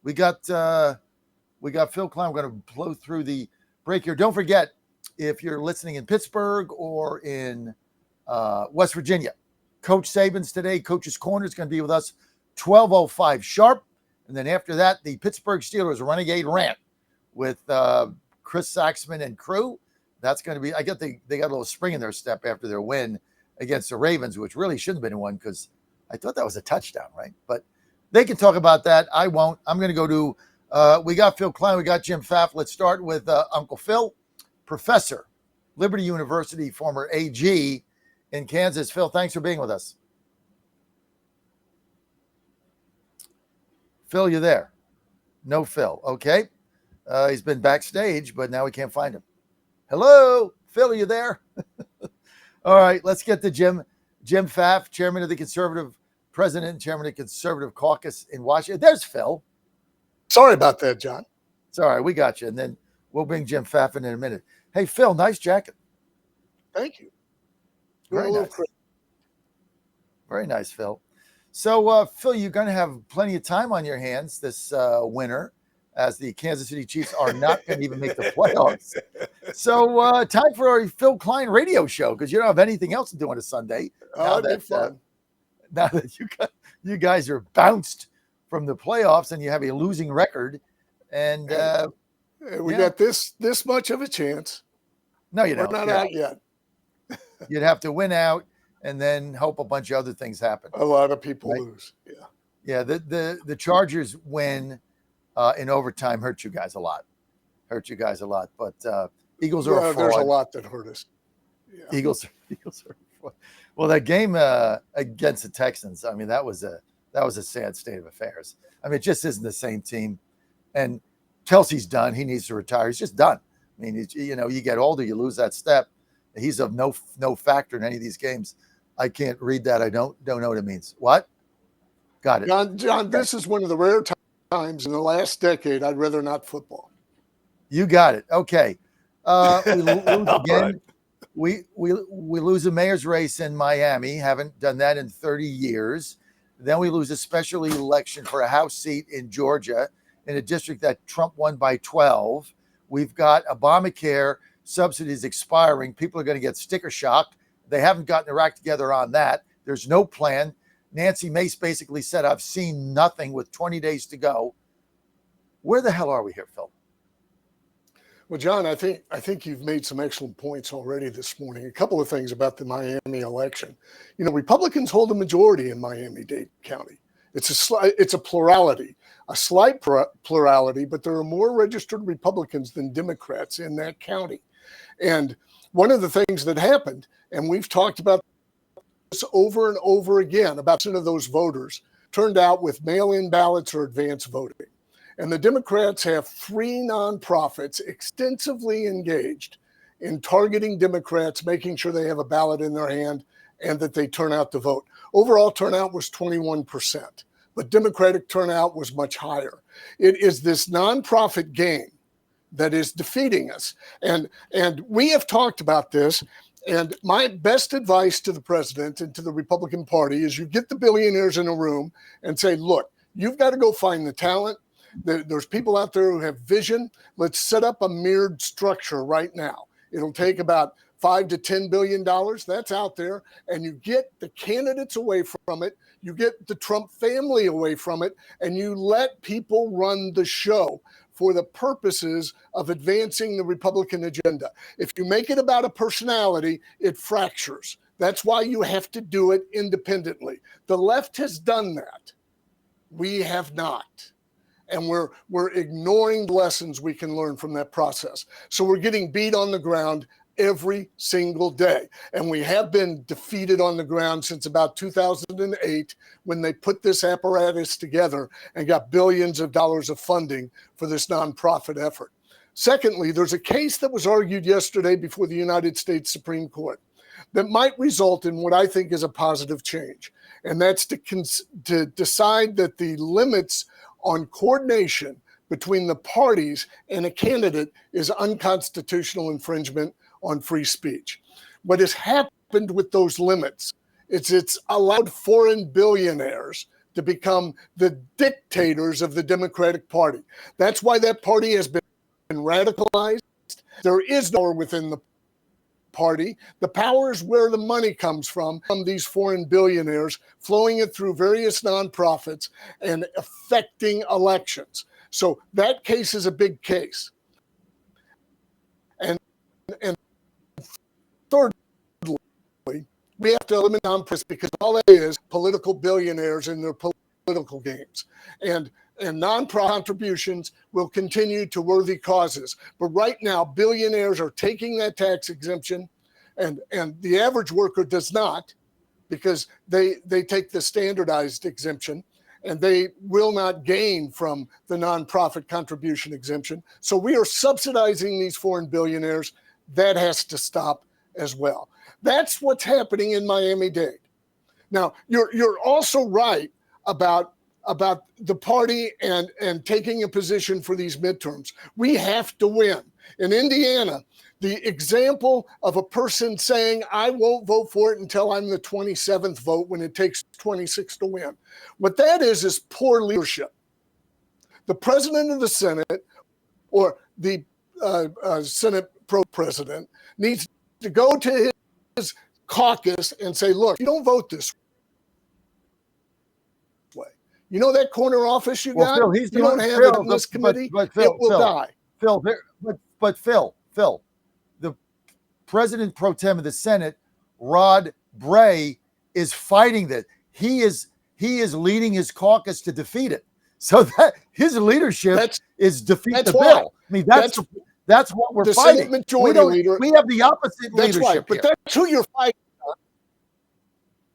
We got Phill Kline. We're going to blow through the break here. Don't forget, if you're listening in Pittsburgh or in West Virginia, Coach Saban's today. Coach's Corner is going to be with us 12:05 sharp. And then after that, the Pittsburgh Steelers Renegade Rant with Chris Saxman and crew. That's going to be, I get they got a little spring in their step after their win against the Ravens, which really shouldn't have been one because I thought that was a touchdown, right? But they can talk about that. I won't. I'm going to go to, we got Phill Kline, we got Jim Pfaff. Let's start with Uncle Phill, professor, Liberty University, former AG in Kansas. Phill, thanks for being with us. Phill, you there? No Phill. Okay. He's been backstage, but now we can't find him. Hello, Phill, are you there? All right, let's get to Jim Pfaff, chairman of the Conservative, president and chairman of the Conservative Caucus in Washington. There's Phill. Sorry about that, John. It's all right, we got you. And then we'll bring Jim Pfaff in a minute. Hey, Phill, nice jacket. Thank you. Very nice. Very nice, Phill. So, Phill, you're going to have plenty of time on your hands this winter, as the Kansas City Chiefs are not going to even make the playoffs. So time for our Phill Kline radio show, because you don't have anything else to do on a Sunday. Oh, that'd be fun. Now that you guys are bounced from the playoffs and you have a losing record. And we got this much of a chance. No, you don't. We're not out yet. You'd have to win out and then hope a bunch of other things happen. A lot of people lose. Yeah. Yeah, the Chargers win in overtime hurt you guys a lot. But Eagles are a fraud. There's a lot that hurt us. Yeah. Eagles are a fraud. Well, that game against the Texans, I mean, that was a sad state of affairs. I mean, it just isn't the same team. And Kelsey's done. He needs to retire. He's just done. I mean, you get older, you lose that step. He's of no factor in any of these games. I can't read that. I don't know what it means. What? Got it. John, this is one of the rare times in the last decade I'd rather not football. You got it. Okay. We lose again. Right. We lose a mayor's race in Miami. Haven't done that in 30 years. Then we lose a special election for a House seat in Georgia in a district that Trump won by 12. We've got Obamacare subsidies expiring. People are going to get sticker shock. They haven't gotten their act together on that. There's no plan. Nancy Mace basically said, I've seen nothing with 20 days to go. Where the hell are we here, Phill? Well, John, I think you've made some excellent points already this morning. A couple of things about the Miami election. Republicans hold a majority in Miami-Dade County. It's a plurality, a slight plurality, but there are more registered Republicans than Democrats in that county. And one of the things that happened, and we've talked about this over and over again, about some of those voters turned out with mail-in ballots or advance voting. And the Democrats have 3 nonprofits extensively engaged in targeting Democrats, making sure they have a ballot in their hand and that they turn out to vote. Overall turnout was 21%, but Democratic turnout was much higher. It is this nonprofit game that is defeating us. And we have talked about this. And my best advice to the president and to the Republican Party is you get the billionaires in a room and say, look, you've got to go find the talent. There's people out there who have vision. Let's set up a mirrored structure right now. It'll take about $5 to $10 billion. That's out there. And you get the candidates away from it. You get the Trump family away from it. And you let people run the show for the purposes of advancing the Republican agenda. If you make it about a personality, it fractures. That's why you have to do it independently. The left has done that. We have not. And we're ignoring lessons we can learn from that process. So we're getting beat on the ground every single day. And we have been defeated on the ground since about 2008 when they put this apparatus together and got billions of dollars of funding for this nonprofit effort. Secondly, there's a case that was argued yesterday before the United States Supreme Court that might result in what I think is a positive change. And that's to decide that the limits on coordination between the parties and a candidate is unconstitutional infringement on free speech. What has happened with those limits is it's allowed foreign billionaires to become the dictators of the Democratic Party. That's why that party has been radicalized. There is no power within the party. The power is where the money comes from these foreign billionaires, flowing it through various nonprofits and affecting elections. So that case is a big case. And thirdly, we have to eliminate nonprofits because all that is political billionaires in their political games. And nonprofit contributions will continue to worthy causes. But right now, billionaires are taking that tax exemption, and the average worker does not, because they take the standardized exemption, and they will not gain from the nonprofit contribution exemption. So we are subsidizing these foreign billionaires. That has to stop as well. That's what's happening in Miami-Dade. Now, you're also right about the party and taking a position for these midterms. We have to win. In Indiana, the example of a person saying, I won't vote for it until I'm the 27th vote when it takes 26 to win. What that is poor leadership. The president of the Senate or the Senate pro-president needs to go to his caucus and say, look, you don't vote this way. You know that corner office you got? Phil, you don't have it in this committee, but Phil, it will die. Phil, Phil, the president pro tem of the Senate, Rod Bray, is fighting this. He is leading his caucus to defeat it. So that his leadership is defeat the bill. I mean, that's what we're fighting. We have the opposite leadership right, but here. that's who you're fighting.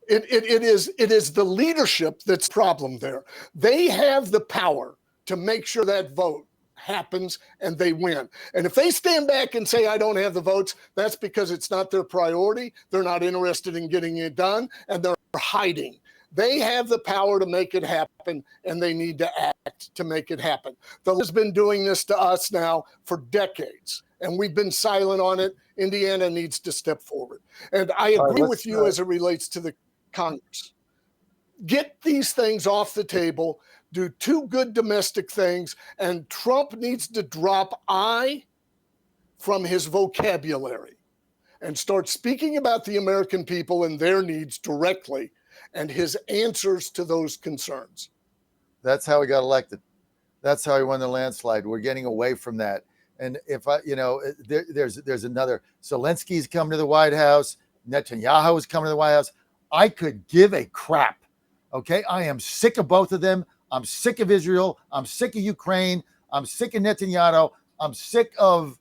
It is the leadership that's the problem there. They have the power to make sure that vote happens and they win. And if they stand back and say, I don't have the votes, that's because it's not their priority. They're not interested in getting it done, and they're hiding. They have the power to make it happen, and they need to act to make it happen. The left has been doing this to us now for decades, and we've been silent on it. Indiana needs to step forward. And I agree with you as it relates to the Congress. Get these things off the table, do two good domestic things, and Trump needs to drop I from his vocabulary and start speaking about the American people and their needs directly and his answers to those concerns. That's how he got elected. That's how he won the landslide. We're getting away from that. And if there's another, Zelensky's coming to the White House, Netanyahu is coming to the White House. I could give a crap. Okay. I am sick of both of them. I'm sick of Israel. I'm sick of Ukraine. I'm sick of Netanyahu. I'm sick of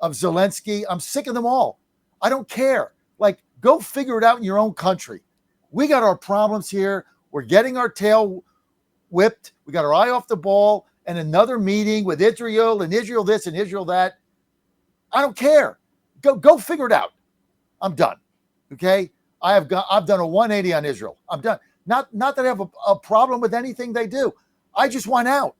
Zelensky. I'm sick of them all. I don't care. Like, go figure it out in your own country. We got our problems here. We're getting our tail whipped. We got our eye off the ball, and another meeting with Israel and Israel this and Israel that. I don't care. Go figure it out. I'm done. Okay. I've done a 180 on Israel. I'm done. Not that I have a problem with anything they do. I just want out.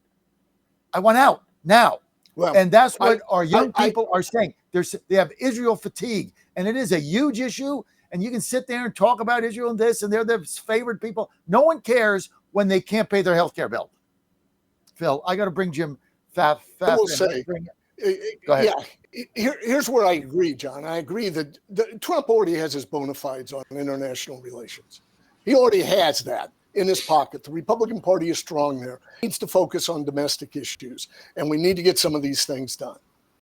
I want out now. Well, and that's what our young people are saying. They have Israel fatigue, and it is a huge issue. And you can sit there and talk about Israel and this, and they're their favorite people. No one cares when they can't pay their health care bill. Phil, I got to bring Jim fast. I will say, go ahead. Yeah, here's where I agree, John. I agree that Trump already has his bona fides on international relations. He already has that in his pocket. The Republican Party is strong there. He needs to focus on domestic issues, and we need to get some of these things done.